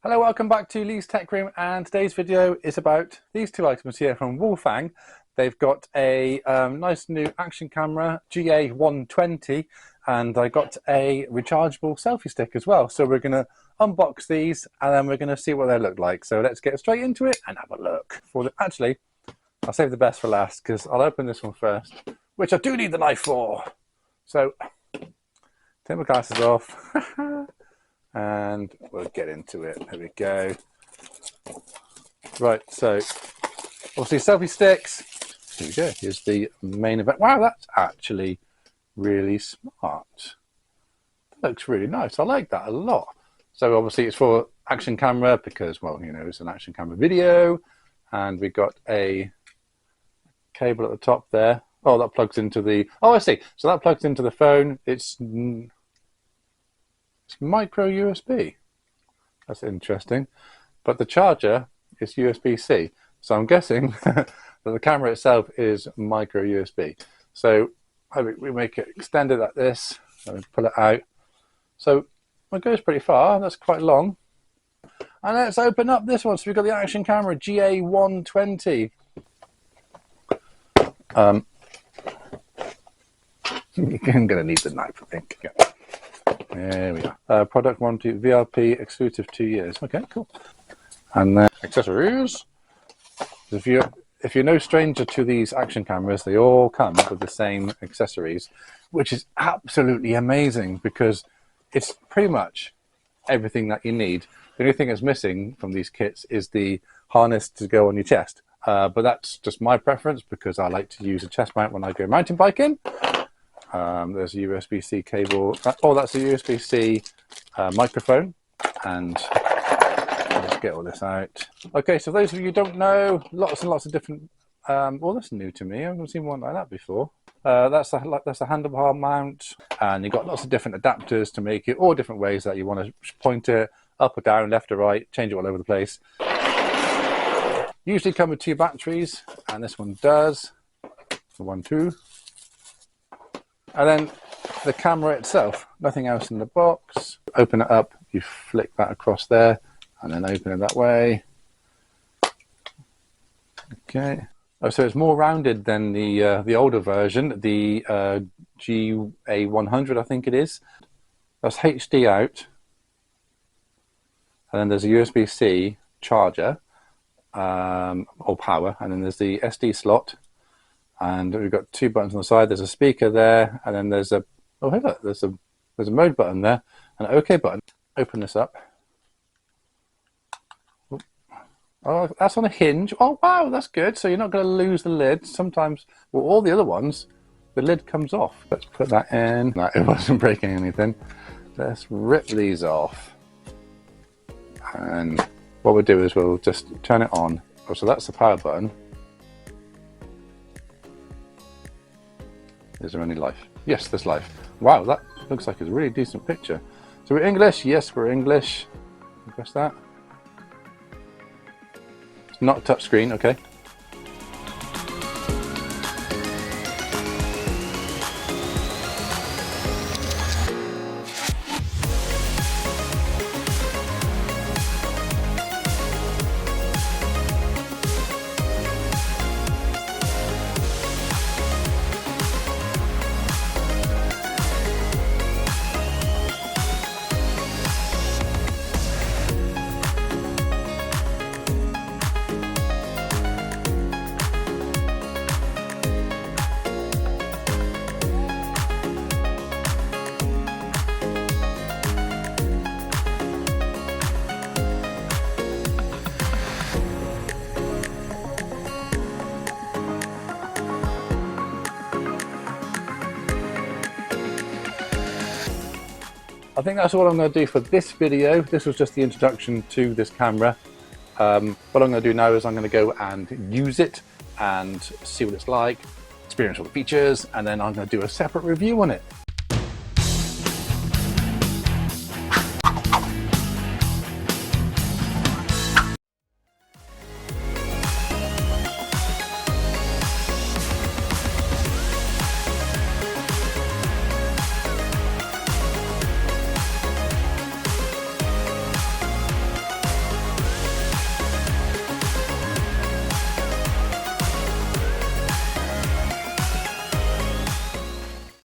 Hello, welcome back to Lee's Tech Room, and today's video is about these two items here from Wolfang. They've got a nice new action camera, GA120, and I got a rechargeable selfie stick as well. So we're going to unbox these and then we're going to see what they look like. So let's get straight into it and have a look. Actually, I'll save the best for last because I'll open this one first, which I do need the knife for. So take my glasses off. And we'll get into it. There we go. Right, so obviously selfie sticks. Here we go. Here's the main event. Wow, that's actually really smart. That looks really nice. I like that a lot. So obviously it's for action camera because, well, you know, it's an action camera video. And we got a cable at the top there. Oh, that plugs into the, oh, I see. So that plugs into the phone. It's micro USB. That's interesting. But the charger is USB-C. So I'm guessing that the camera itself is micro USB. So we make it extended like this, and we pull it out. So it goes pretty far. That's quite long. And let's open up this one. So we've got the action camera GA120. I'm going to need the knife, I think. Yeah. There we are. Product warranty, VRP, exclusive 2 years. Okay, cool. And then accessories. If you're no stranger to these action cameras, they all come with the same accessories, which is absolutely amazing because it's pretty much everything that you need. The only thing that's missing from these kits is the harness to go on your chest. But that's just my preference because I like to use a chest mount when I go mountain biking. There's a USB-C cable. Oh, that's a USB-C microphone. And let's get all this out. Okay, so those of you who don't know, lots and lots of different. Well, that's new to me. I haven't seen one like that before. That's a handlebar mount, and you've got lots of different adapters to make it all different ways that you want to point it up or down, left or right, change it all over the place. Usually come with 2 batteries, and this one does. The 1, 2. And then the camera itself, nothing else in the box. Open it up, you flick that across there, and then open it that way. Okay. Oh, so it's more rounded than the older version, the GA100, I think it is. That's HD out. And then there's a USB-C charger, or power, and then there's the SD slot. And we've got 2 buttons on the side. There's a speaker there, and then there's a there's a mode button there, and an OK button. Open this up. Oh, that's on a hinge. Oh wow, that's good. So you're not going to lose the lid. Sometimes, well, all the other ones, the lid comes off. Let's put that in. No, it wasn't breaking anything. Let's rip these off. And what we'll do is we'll just turn it on. Oh, so that's the power button. Is there any life? Yes, there's life. Wow, that looks like it's a really decent picture. So we're English? Yes, we're English. Press that. It's not a touch screen, okay. I think that's all I'm going to do for this video. This was just the introduction to this camera. What I'm going to do now is I'm going to go and use it and see what it's like, experience all the features, and then I'm going to do a separate review on it.